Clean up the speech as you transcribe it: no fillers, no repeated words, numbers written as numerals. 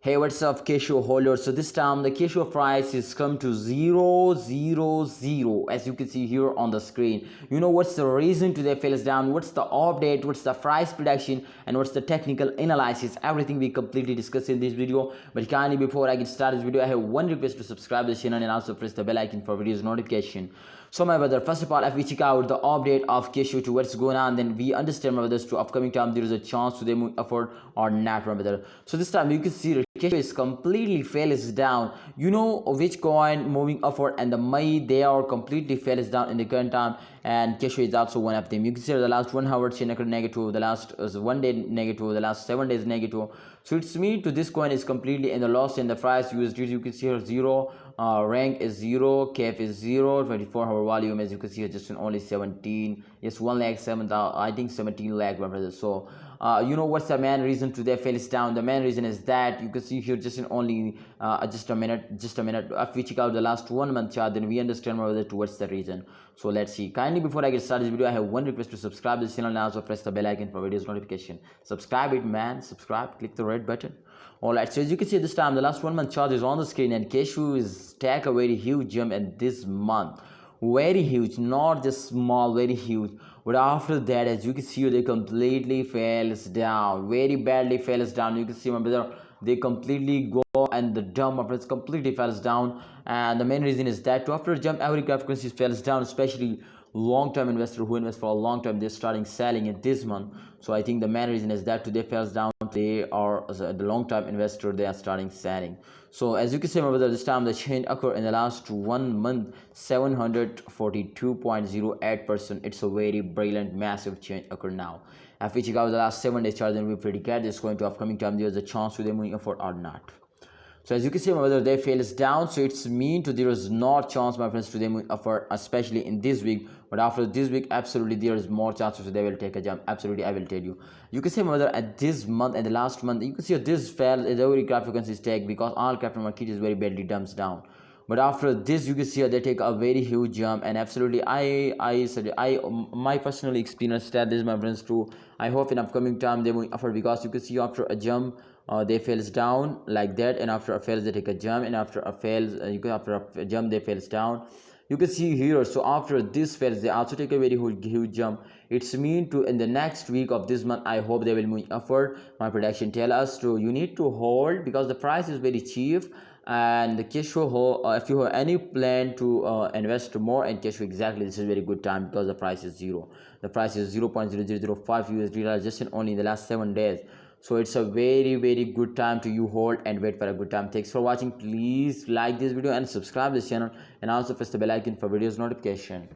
Hey, what's up, Kishu holder? So this time the Kishu price is come to 000, as you can see here on the screen. You know what's the reason today fails down? What's the update? What's the price prediction? And what's the technical analysis? Everything we completely discuss in this video. But kindly before I get started this video, I have one request to subscribe to the channel and also press the bell icon for videos notification. So my brother, first of all, if we check out the update of Kishu to what's going on, then we understand my brothers to upcoming time there is a chance to them afford or not, my brother. So this time you can see Kishu is completely fails down. You know which coin moving upward and the May they are completely fails down in the current time, and Kishu is also one of them. You can see the last 1 hour chain negative, the last 1 day negative, the last 7 days negative. So it's mean to this coin is completely in the loss in the price USD. You can see here 0, rank is 0, KF is 0, 24-hour volume as you can see here just in only 17. Yes, 1 lakh 7,000, I think 17 lakh, my brother. So you know what's the main reason today fails down? The main reason is that you can see here just in only just a minute. If we check out the last 1 month chart, then we understand more towards the reason. So let's see. Kindly before I get started this video, I have one request to subscribe this channel and also press the bell icon for videos notification. Subscribe it, man. Subscribe. Click the red button. Alright, so as you can see this time, the last 1 month chart is on the screen, and Kishu is take a very huge jump in this month. Very huge, not just small, very huge. But after that, as you can see, they completely falls down, very badly falls down. You can see my brother, they completely go and the dump after it completely falls down. And the main reason is that after a jump, every cryptocurrency falls down, especially long-term investor who invest for a long term, they're starting selling it this month. So I think the main reason is that today falls down, they are the long-term investor, they are starting selling. So as you can see my brother, this time the change occurred in the last 1 month, 742.08%. It's a very brilliant massive change occurred now. If we check out the last 7 days chart, then we predict this going to upcoming time there's a chance to them moving forward or not. So as you can see whether they fails down, so it's mean to there is no chance, my friends, to them offer, especially in this week. But after this week, absolutely there is more chances they will take a jump. Absolutely, I will tell you. You can see whether at this month and the last month, you can see this fell is a very graphic take because all capital market is very badly dumps down. But after this, you can see they take a very huge jump, and absolutely, I said my personal experience that this, my friends, too. I hope in upcoming time they will offer because you can see after a jump, they fails down like that, and after a fails they take a jump, and after a fails you can after a jump they fails down. You can see here. So after this fails, they also take a very huge jump. It's mean to in the next week of this month, I hope they will move upward. My prediction tell us to you need to hold because the price is very cheap. And the Kishu, if you have any plan to invest more in Kishu, exactly this is very good time because the price is 0. The price is 0.0005 USD just in only in the last 7 days. So it's a very good time to you hold and wait for a good time. Thanks for watching. Please like this video and subscribe this channel, and also press the bell icon for videos notification.